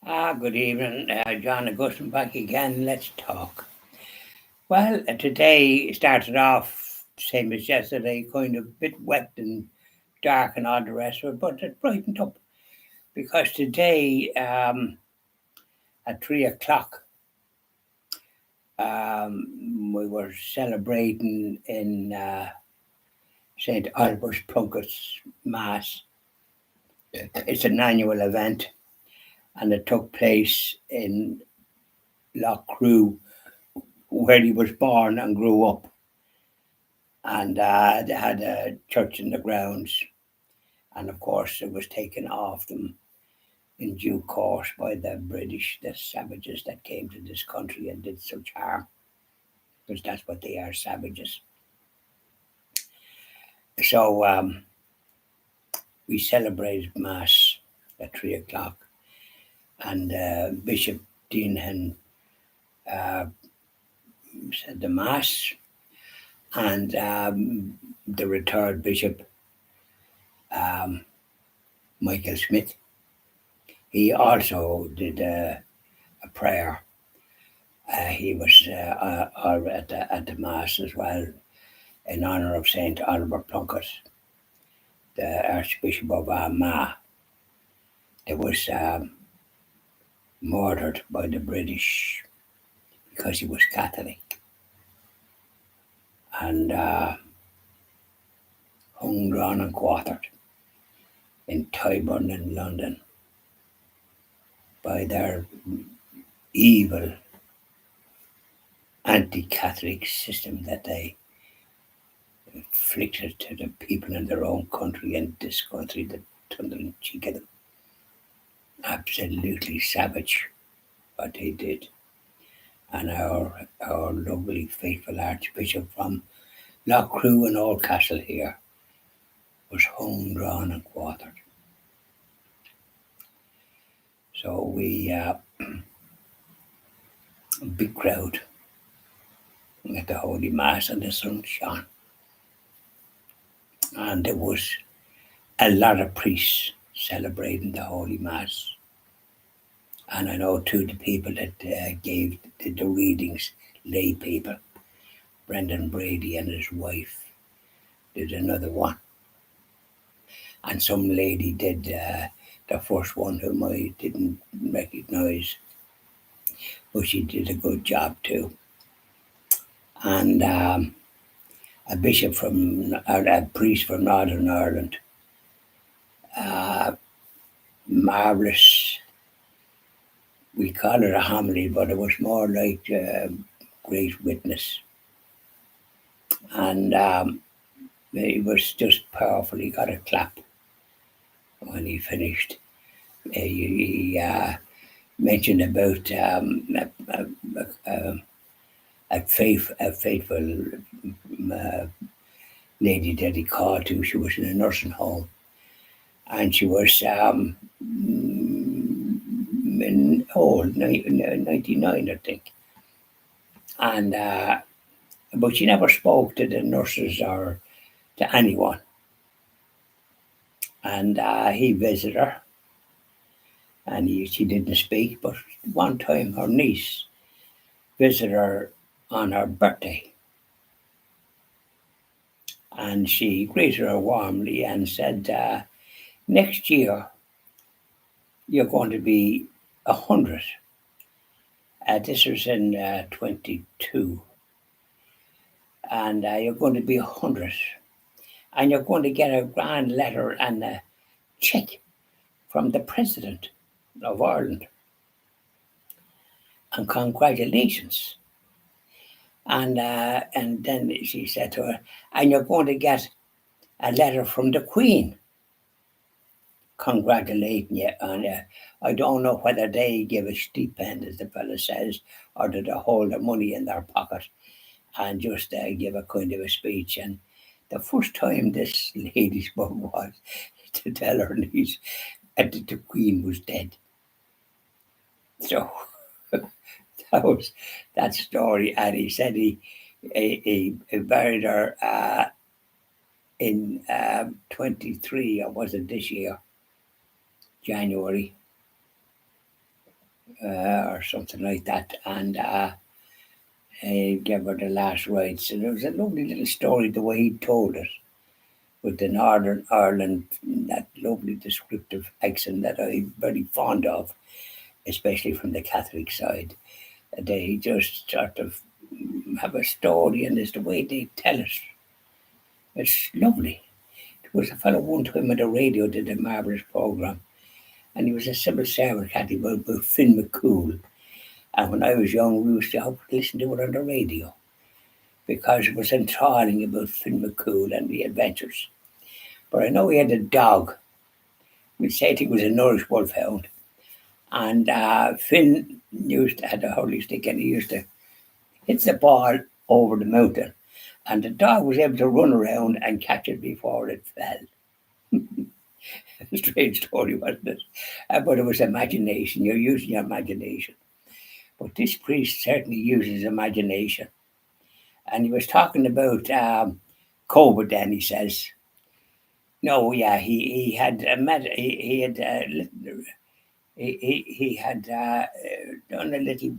Good evening, John Augustine back again. Let's talk. Well, today started off same as yesterday, kind of a bit wet and dark and all the rest of it, but it brightened up because today at 3 o'clock we were celebrating in St. Albert's Plunkett's Mass. It's an annual event and it took place in Loughcrew, where he was born and grew up. And they had a church in the grounds, and of course it was taken off them in due course by the British, the savages that came to this country and did such harm, because that's what they are, savages. So we celebrated Mass at 3 o'clock, and Bishop Deanhan said the Mass, and the retired Bishop Michael Smith, he also did a prayer. He was at the Mass as well in honour of St. Albert Plunkett, the Archbishop of Armagh, that was murdered by the British because he was Catholic and hung, drawn, and quartered in Tyburn in London by their evil anti-Catholic system that they inflicted to the people in their own country and this country, the thundering cheek of them. Absolutely savage what they did. And our lovely faithful Archbishop from Loughcrew and Oldcastle here was hung, drawn, and quartered. So we a big crowd at the Holy Mass, and the sun shone, and there was a lot of priests celebrating the Holy Mass. And I know two of the people that gave the readings, lay people, Brendan Brady and his wife did another one. And some lady did the first one whom I didn't recognise, but she did a good job too. And a bishop a priest from Northern Ireland, marvellous. We call it a homily, but it was more like great witness. And it was just powerful. He got a clap when he finished. He mentioned about a faithful lady that he called to. She was in a nursing home, and she was old, 99, I think. And but she never spoke to the nurses or to anyone. And he visited her, and she didn't speak. But one time, her niece visited her on her birthday, and she greeted her warmly and said, "Next year, you're going to be 100." This was in 22, and you're going to be 100, and you're going to get a grand letter and a check from the President of Ireland, and congratulations. And then she said to her, "And you're going to get a letter from the Queen congratulating you." And I don't know whether they give a stipend, as the fellow says, or do they hold the money in their pocket and just give a kind of a speech. And the first time this lady spoke was to tell her niece that the Queen was dead. So that was that story. And he said he buried her in 23, or was it this year, January. or something like that, and he gave her the last rites. And it was a lovely little story the way he told it, with the Northern Ireland, that lovely descriptive accent that I'm very fond of, especially from the Catholic side. They just sort of have a story, and it's the way they tell it. It's lovely. There was a fellow one time at the radio did a marvellous programme, and he was a civil servant, Cathy, about Finn McCool. And when I was young, we used to have to listen to it on the radio because it was enthralling about Finn McCool and the adventures. But I know he had a dog. We'd say it was an Irish wolfhound. And Finn used to have a hurley stick, and he used to hit the ball over the mountain. And the dog was able to run around and catch it before it fell. A strange story, wasn't it? But it was imagination. You're using your imagination. But this priest certainly uses imagination. And he was talking about COVID then, he says. No, yeah, he had he had he had done a little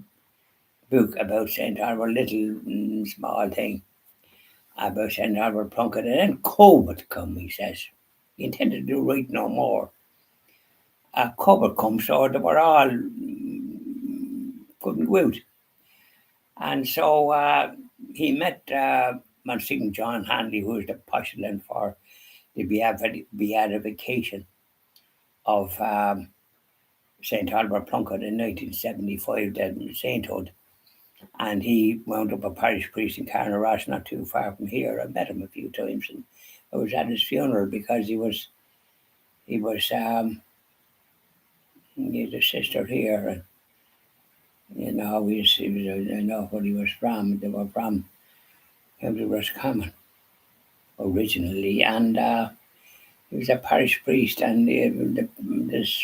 book about St. Albert, little small thing about St. Albert Plunkett, and then COVID come, he says. He intended to do right no more. COVID come, so they were all couldn't go out. And so he met Monsignor John Hanley, who was the postulant for the beatification of St. Albert Plunkett in 1975, the sainthood. And he wound up a parish priest in Carnaross, not too far from here. I met him a few times, and I was at his funeral because he had a sister here, and he was I know where he was from. They were from County Roscommon originally, and he was a parish priest, and this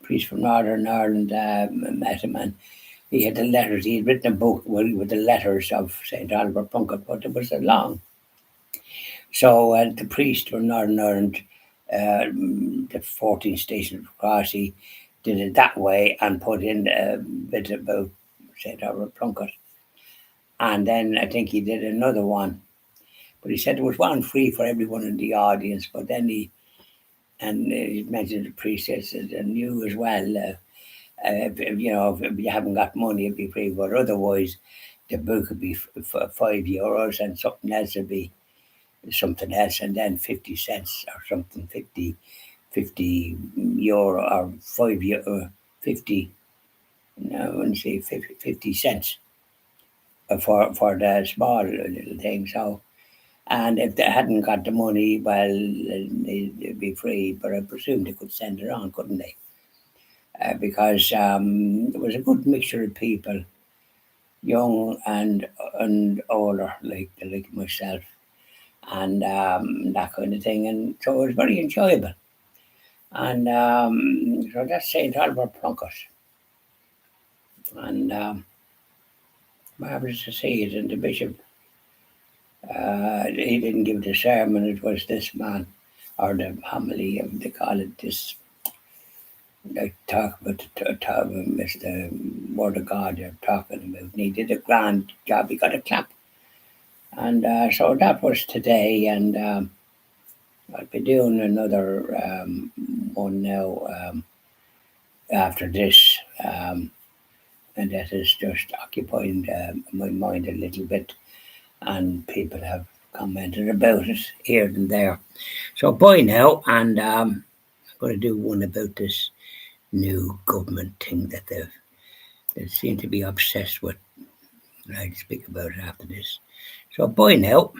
priest from Northern Ireland met him, and he had the letters. He had written a book with the letters of St. Albert Plunkett, but it was long. So the priest from Northern Ireland, the 14 Stations of Cross, he did it that way and put in a bit about St. Albert Plunkett. And then I think he did another one. But he said there was one free for everyone in the audience, but then he mentioned the priest says, and you as well, if you haven't got money, it'd be free, but otherwise the book would be for €5 and something else would be something else, and then 50 cents or something, 50 euro or €5, 50, no, I wouldn't say 50 cents for the small little thing. So, and if they hadn't got the money, well, it'd be free, but I presume they could send it on, couldn't they? Because there was a good mixture of people, young and older, like myself, and that kind of thing. And so it was very enjoyable. And so that's St. Albert Plunkett. And marvellous to see it. And the bishop, he didn't give the sermon, it was this man, or the homily, they call it this. They talk about it's the word of God you're talking about. And he did a grand job. He got a clap. And so that was today. And I'll be doing another one now after this. And that is just occupying my mind a little bit. And people have commented about it here and there. So bye now. And I'm going to do one about this new government thing that they seem to be obsessed with. I'll speak about it after this. So bye now.